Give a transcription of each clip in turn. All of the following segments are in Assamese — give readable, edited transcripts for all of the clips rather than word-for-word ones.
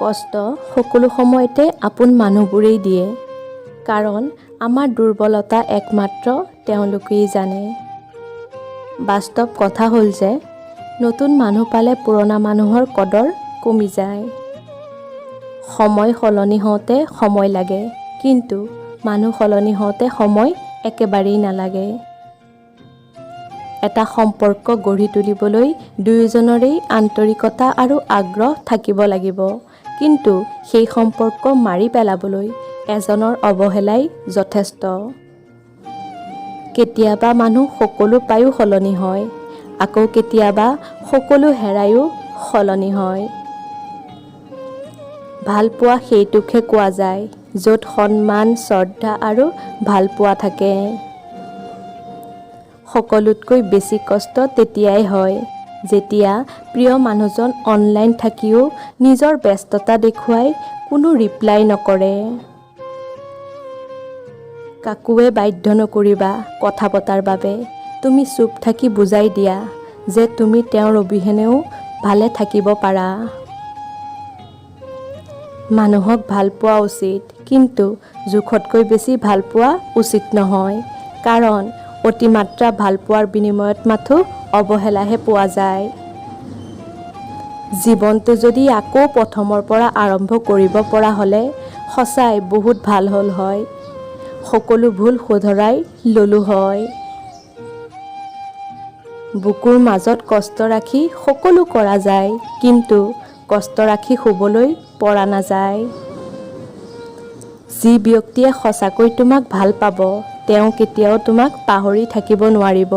কষ্ট সকলো সময়তে আপোন মানুহবোৰেই দিয়ে, কাৰণ আমাৰ দুৰ্বলতা একমাত্ৰ তেওঁলোকেই জানে। বাস্তৱ কথা হ'ল যে নতুন মানুহ পালে পুৰণা মানুহৰ কদৰ কমি যায়। সময় সলনি হওঁতে সময় লাগে, কিন্তু মানুহ সলনি হওঁতে সময় একেবাৰেই নালাগে। এটা সম্পৰ্ক গঢ়ি তুলিবলৈ দুয়োজনৰেই আন্তৰিকতা আৰু আগ্ৰহ থাকিব লাগিব, কিন্তু সেই সম্পৰ্ক মাৰি পেলাবলৈ এজনৰ অৱহেলাই যথেষ্ট। কেতিয়াবা মানুহ সকলো পায়ো সলনি হয়, আকৌ কেতিয়াবা সকলো হেৰায়ো সলনি হয়। ভালপোৱা সেইটোকহে কোৱা যায় য'ত সন্মান, শ্ৰদ্ধা আৰু ভালপোৱা থাকে। সকলোতকৈ বেছি কষ্ট তেতিয়াই হয় যেতিয়া প্ৰিয় মানুহজন অনলাইন থাকিও নিজৰ ব্যস্ততা দেখুৱাই কোনো ৰিপ্লাই নকৰে। কাকোৱে বাধ্য নকৰিবা কথা পতাৰ বাবে। তুমি চুপ থাকি বুজাই দিয়া যে তুমি তেওঁৰ অবিহনেও ভালে থাকিব পাৰা। মানুহক ভাল পোৱা উচিত, কিন্তু জোখতকৈ বেছি ভাল পোৱা উচিত নহয়, কাৰণ অতিমাত্ৰা ভাল পোৱাৰ বিনিময়ত মাথো অৱহেলাহে পোৱা যায়। জীৱনটো যদি আকৌ প্ৰথমৰ পৰা আৰম্ভ কৰিব পৰা হ'লে সঁচাই বহুত ভাল হ'ল হয়। সকলো ভুল শুধৰাই ল'লো হয়। বুকুৰ মাজত কষ্ট ৰাখি সকলো কৰা যায়, কিন্তু কষ্ট ৰাখি শুবলৈ পৰা নাযায়। যি ব্যক্তিয়ে সঁচাকৈ তোমাক ভাল পাব, তেওঁ কেতিয়াও তোমাক পাহৰি থাকিব নোৱাৰিব।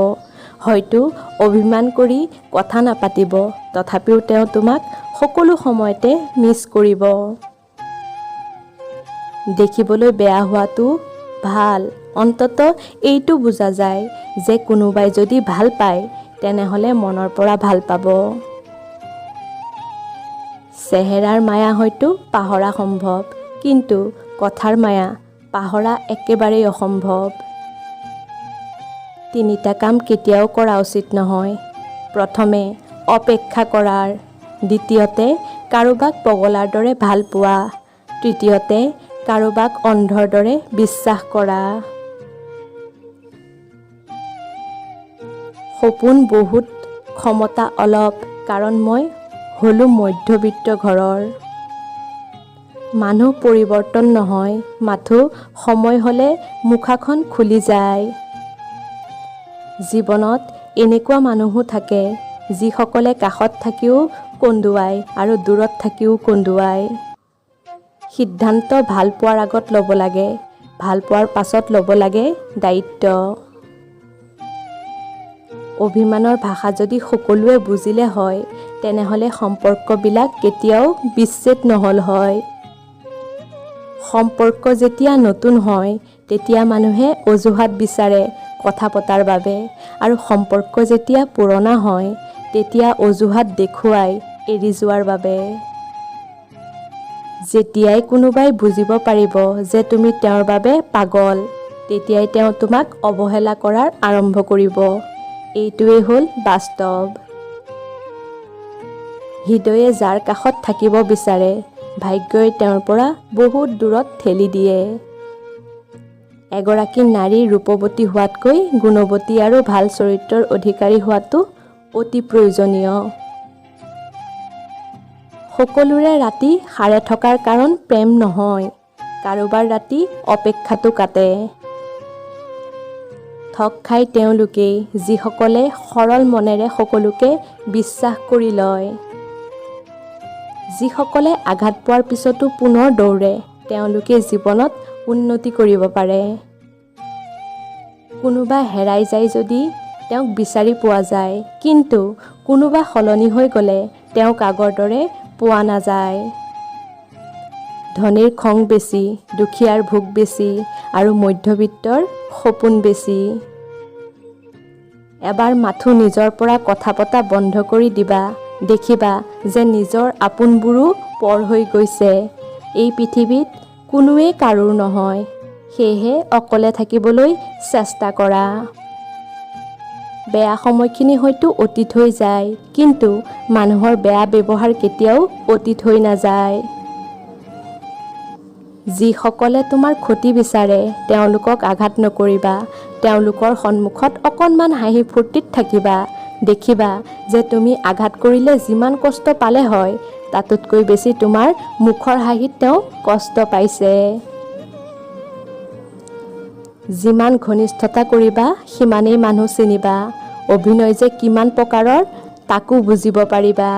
হয়তো অভিমান কৰি কথা নাপাতিব, তথাপিও তেওঁ তোমাক সকলো সময়তে মিছ কৰিব। দেখিবলৈ বেয়া হোৱাটো ভাল, অন্ততঃ এইটো বুজা যায় যে কোনোবাই যদি ভাল পায়, তেনেহ'লে মনৰ পৰা ভাল পাব। চেহেৰাৰ মায়া হয়তো পাহৰা সম্ভৱ, কিন্তু কথাৰ মায়া পাহৰা একেবাৰেই অসম্ভৱ। তিনিটা কাম কেতিয়াও কৰা উচিত নহয়। প্ৰথমে অপেক্ষা কৰাৰ, দ্বিতীয়তে কাৰোবাক পগলাৰ দৰে ভাল পোৱা, তৃতীয়তে কাৰোবাক অন্ধৰ দৰে বিশ্বাস কৰা। সপোন বহুত, ক্ষমতা অলপ, কাৰণ মই হ'লো মধ্যবিত্ত ঘৰৰ। মানুহ পৰিৱৰ্তন নহয়, মাথো সময় হ'লে মুখাখন খুলি যায়। জীৱনত এনেকুৱা মানুহো থাকে যিসকলে কাষত থাকিও কন্দুৱায় আৰু দূৰত থাকিও কন্দুৱায়। সিদ্ধান্ত ভাল পোৱাৰ আগত ল'ব লাগে, ভাল পোৱাৰ পাছত ল'ব লাগে দায়িত্ব। অভিমানৰ ভাষা যদি সকলোৱে বুজিলে হয়, তেনেহ'লে সম্পৰ্কবিলাক কেতিয়াও বিচ্ছেদ নহ'ল হয়। সম্পৰ্ক যেতিয়া নতুন হয়, তেতিয়া মানুহে অজুহাত বিচাৰে কথা পতাৰ বাবে, আৰু সম্পৰ্ক যেতিয়া পুৰণা হয়, তেতিয়া অজুহাত দেখুৱাই এৰি যোৱাৰ বাবে। যেতিয়াই কোনোবাই বুজিব পাৰিব যে তুমি তেওঁৰ বাবে পাগল, তেতিয়াই তেওঁ তোমাক অৱহেলা কৰাৰ আৰম্ভ কৰিব। এইটোৱেই হ'ল বাস্তৱ। হৃদয়ে যাৰ কাষত থাকিব বিচাৰে, ভাগ্যই তেওঁৰ পৰা বহুত দূৰত ঠেলি দিয়ে। এগৰাকী নাৰী ৰূপৱতী হোৱাতকৈ গুণৱতী আৰু ভাল চৰিত্ৰৰ অধিকাৰী হোৱাটো অতি প্ৰয়োজনীয়। সকলোৰে ৰাতি সাৰে থকাৰ কাৰণ প্ৰেম নহয়, কাৰোবাৰ ৰাতি অপেক্ষাটো কাটে। ঠগ খায় তেওঁলোকেই যিসকলে সৰল মনেৰে সকলোকে বিশ্বাস কৰি লয়। যিসকলে আঘাত পোৱাৰ পিছতো পুনৰ দৌৰে, তেওঁলোকে জীৱনত উন্নতি কৰিব পাৰে। কোনোবা হেৰাই যায় যদি তেওঁক বিচাৰি পোৱা যায়, কিন্তু কোনোবা সলনি হৈ গ'লে তেওঁক আগৰ দৰে পোৱা নাযায়। ধনীৰ খং বেছি, দুখীয়াৰ ভোক বেছি, আৰু মধ্যবিত্তৰ সপোন বেছি। এবাৰ মাথো নিজৰ পৰা কথা পতা বন্ধ কৰি দিবা, দেখিবা যে নিজৰ আপোনবোৰো পৰ হৈ গৈছে। এই পৃথিৱীত কোনোৱেই কাৰোৰ নহয়, সেয়েহে অকলে থাকিবলৈ চেষ্টা কৰা। বেয়া সময়খিনি হয়তো অতীত হৈ যায়, কিন্তু মানুহৰ বেয়া ব্যৱহাৰ কেতিয়াও অতীত হৈ নাযায়। যিসকলে তোমাৰ ক্ষতি বিচাৰে তেওঁলোকক আঘাত নকৰিবা। তেওঁলোকৰ সন্মুখত অকণমান হাঁহি ফূৰ্তিত থাকিবা। দেখিবা যে তুমি আঘাত কৰিলে যিমান কষ্ট পালে হয় তাতোতকৈ বেছি তোমাৰ মুখৰ হাঁহিত তেওঁ কষ্ট পাইছে। যিমান ঘনিষ্ঠতা কৰিবা সিমানেই মানুহ চিনিবা। অভিনয় যে কিমান প্ৰকাৰৰ তাকো বুজিব পাৰিবা।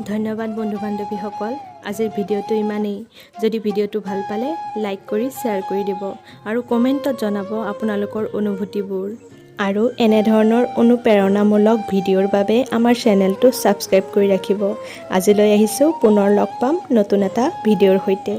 ধন্যবাদ বন্ধু বান্ধৱীসকল। আজিৰ ভিডিঅ'টো ইমানেই। যদি ভিডিঅ'টো ভাল পালে লাইক কৰি শ্বেয়াৰ কৰি দিব আৰু কমেণ্টত জনাব আপোনালোকৰ অনুভূতিবোৰ। আৰু এনেধৰণৰ অনুপ্ৰেৰণামূলক ভিডিঅ'ৰ বাবে আমাৰ চেনেলটো ছাবস্ক্ৰাইব কৰি ৰাখিব। আজিলৈ আহিছোঁ, পুনৰ লগ পাম নতুন এটা ভিডিঅ'ৰ সৈতে।